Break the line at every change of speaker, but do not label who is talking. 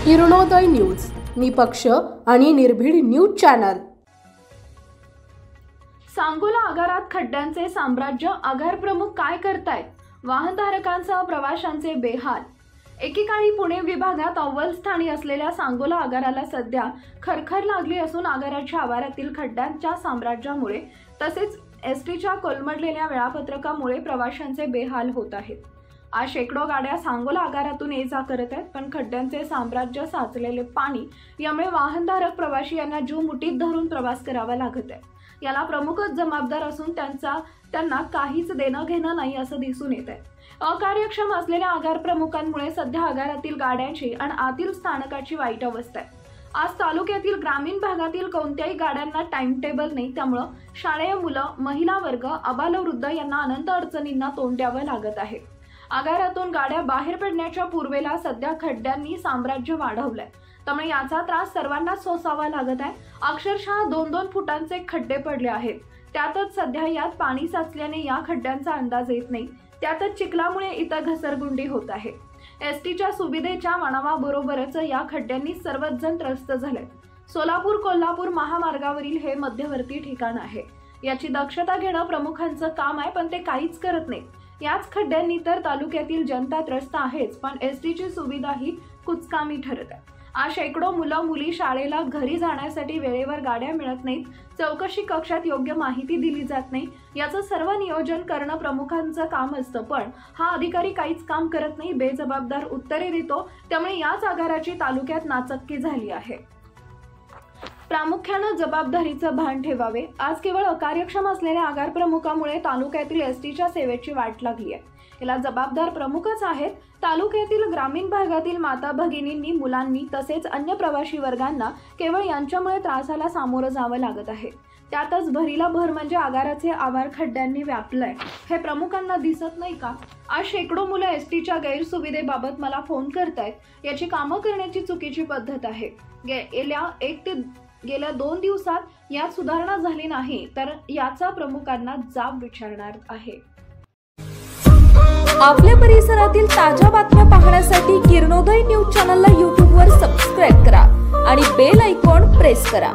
Kiranoday news, निपक्ष आणि निर्भीड न्यूज चॅनल।
सांगोला आगारात खड्ड्यांचे साम्राज्य, आगार प्रमुख काय करतायत? वाहनधारकांसह प्रवाशांचे बेहाल। एकेकाळी पुणे विभागात अव्वल स्थानी असलेल्या सांगोला आगाराला सध्या खरखर लागली असून आगाराच्या आवारातील खड्ड्यांच्या साम्राज्यामुळे तसेच एसटीच्या कोलमडलेल्या वेळापत्रकामुळे प्रवाशांचे बेहाल होत आहेत। आज शेकडो गाड्या सांगोला आगारातून ये जा करत आहेत, पण खड्ड्यांचे साम्राज्य, साचलेले पाणी यामुळे वाहनधारक प्रवाशी यांना जीव मुठीत धरून प्रवास करावा लागत आहे। याला प्रमुखच जबाबदार असून त्यांना काहीच देणं घेणं नाही असं दिसून येत आहे। अकार्यक्षम असलेल्या आगार प्रमुखांमुळे सध्या आगारातील गाड्यांची आणि आतील स्थानकाची वाईट अवस्था आहे। आज तालुक्यातील ग्रामीण भागातील कोणत्याही गाड्यांना टाइम टेबल नाही, त्यामुळे शाळेय मुलं, महिला वर्ग, आबालवृद्ध यांना अनंत अडचणींना तोंड द्यावं लागत आहे। आगारातून गाड्या बाहेर पडण्याच्या पूर्वेला सध्या खड्ड्यांनी साम्राज्य वाढवलंय, त्यामुळे याचा त्रास सर्वांना सोसावा लागत आहे। अक्षरशः 2-2 फुटांचे खड्डे पडले आहेत। त्यातच सध्या यात पाणी साचल्याने या खड्ड्यांचा अंदाज येत नाही। त्यातच चिखलामुळे इथं घसरगुंडी होत आहे। एसटीच्या सुविधेच्या वणवाबरोबरच या खड्ड्यांनी सर्वच जण त्रस्त झाले। सोलापूर-कोल्हापूर महामार्गावरील हे मध्यवर्ती ठिकाण आहे। याची दक्षता घेणं प्रमुखांचं काम आहे, पण ते काहीच करत नाही। याच खड्ड्यांनी तर तालुक्यातील जनता त्रस्त आहेच, पण एसटीची सुविधाही कुचकामी ठरत आहे। आज शेकडो मुलं मुली शाळेला घरी जाण्यासाठी वेळेवर गाड्या मिळत नाहीत, चौकशी कक्षात योग्य माहिती दिली जात नाही। याचं सर्व नियोजन करणं प्रमुखांचं काम असतं, पण हा अधिकारी काहीच काम करत नाही, बेजबाबदार उत्तरे देतो। त्यामुळे याच आगाराची तालुक्यात नाचक्की झाली आहे। प्रामुख्यानं जबाबदारीचं भान ठेवावे। आज केवळ अकार्यक्षम असलेल्या आगार प्रमुखामुळे तालुक्यातील एसटीच्या सेवेची वाट लागली आहे। याला जबाबदार प्रमुखच आहेत। तालुक्यातील ग्रामीण भागातील माता भगिनींनी, मुलांनी तसेच अन्य प्रवासी वर्गांना केवळ यांच्यामुळे त्रासाला सामोरं जावं लागत आहे। त्यातच भरीला भर म्हणजे आगाराचे आवार खड्ड्यांनी व्यापलंय, हे प्रमुखांना दिसत नाही का? आज शेकडो मुलं एसटीच्या गैरसुविधेबाबत मला फोन करतायत। याची कामं करण्याची चुकीची पद्धत आहे। गेल्या 2 दिवसात यात सुधारणा झाली नाही तर याचा प्रमुखांना जाब विचारणार आहे।
आपल्या परिसरातील ताज्या बातम्या पाहण्यासाठी किरणोदय न्यूज चॅनलला YouTube वर सबस्क्राइब करा आणि बेल आयकॉन प्रेस करा।